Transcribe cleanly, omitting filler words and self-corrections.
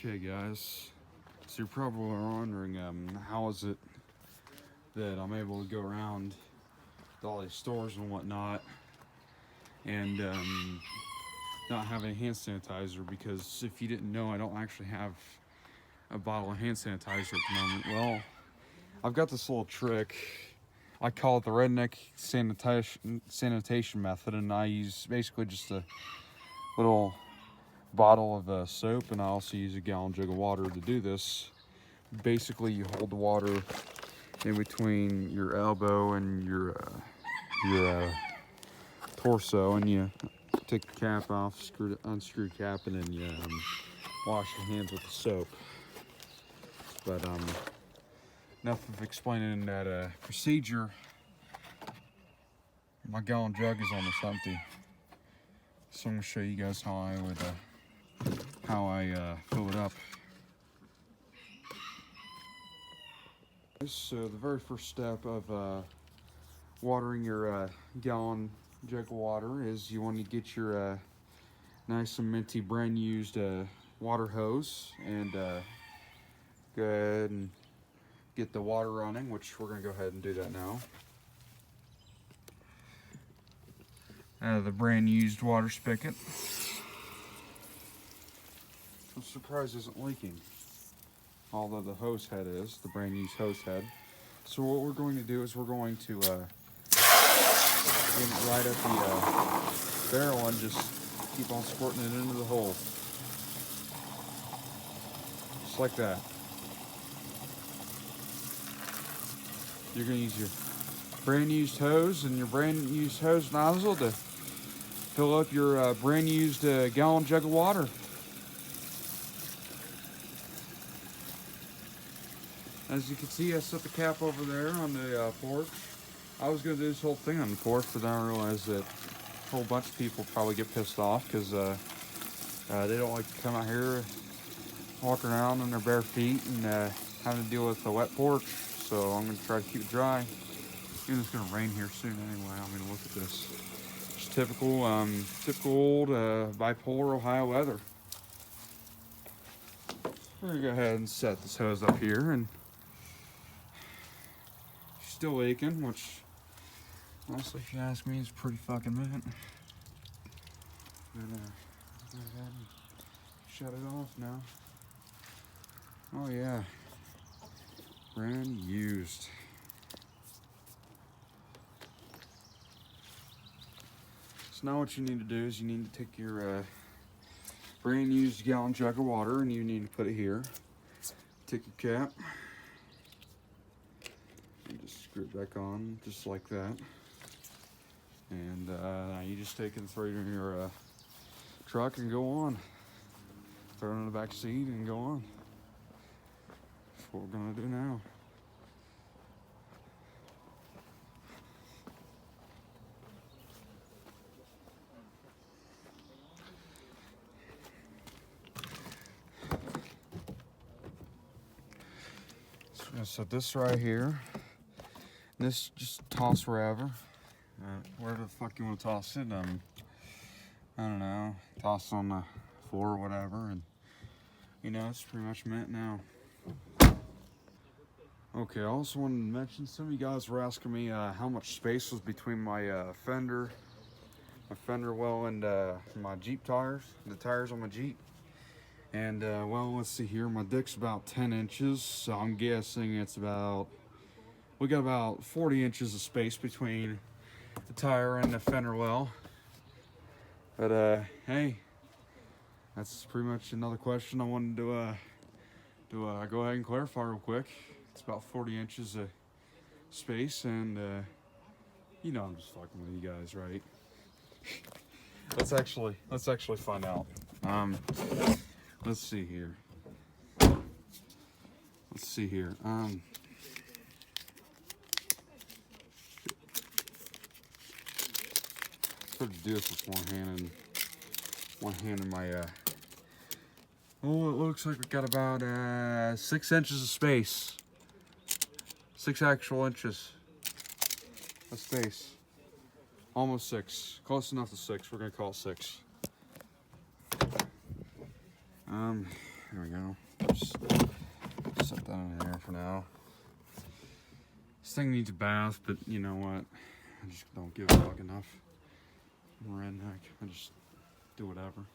Okay guys, so you're probably wondering how is it that I'm able to go around to all these stores and whatnot and not have any hand sanitizer, because if you didn't know, I don't actually have a bottle of hand sanitizer at the moment. Well, I've got this little trick. I call it the Redneck sanitation method, and I use basically just a little bottle of soap, and I also use a gallon jug of water to do this. Basically, you hold the water in between your elbow and your torso, and you take the cap off, unscrew the cap, and then you wash your hands with the soap. But enough of explaining that procedure. My gallon jug is almost empty, so I'm gonna show you guys how I would fill it up. So the very first step of watering your gallon jug of water is you want to get your nice and minty brand used water hose, and go ahead and get the water running, which we're going to go ahead and do that now. Out of the brand used water spigot. I'm surprised it isn't leaking, although the hose head is, the brand used hose head. So what we're going to do is we're going to aim it right at the barrel and just keep on squirting it into the hole. Just like that. You're going to use your brand used hose and your brand used hose nozzle to fill up your brand used gallon jug of water. As you can see, I set the cap over there on the porch. I was going to do this whole thing on the porch, but then I realized that a whole bunch of people probably get pissed off because they don't like to come out here walking around on their bare feet and having to deal with a wet porch. So I'm going to try to keep it dry. Even it's going to rain here soon anyway. I mean, look at this. Just typical old bipolar Ohio weather. We're going to go ahead and set this hose up here, and still leaking, which honestly, if you ask me, is pretty fucking mint. But go ahead and shut it off now. Oh yeah, brand used. So now what you need to do is you need to take your brand used gallon jug of water, and you need to put it here. Take your cap and just screw it back on, just like that. And you just take it and throw it in your truck and go on. Throw it in the back seat and go on. That's what we're gonna do now. So we're gonna set this right here. This just toss wherever. Where the fuck you want to toss it? I don't know. Toss it on the floor or whatever, and you know, it's pretty much mint now. Okay, I also wanted to mention, some of you guys were asking me how much space was between my fender well, and my Jeep tires, the tires on my Jeep. And well, let's see here. My dick's about 10 inches, so I'm guessing it's about, we got about 40 inches of space between the tire and the fender well. But hey, that's pretty much another question I wanted to go ahead and clarify real quick. It's about 40 inches of space, and you know, I'm just fucking with you guys, right? Let's actually find out. Let's see here. Sort of do this with one hand in my oh, it looks like we got about 6 inches of space. 6 actual inches of space. Almost 6. Close enough to 6. We're gonna call it 6. There we go. Just set that in there for now. This thing needs a bath, but you know what? I just don't give a fuck enough. I'm a redneck. I just do whatever.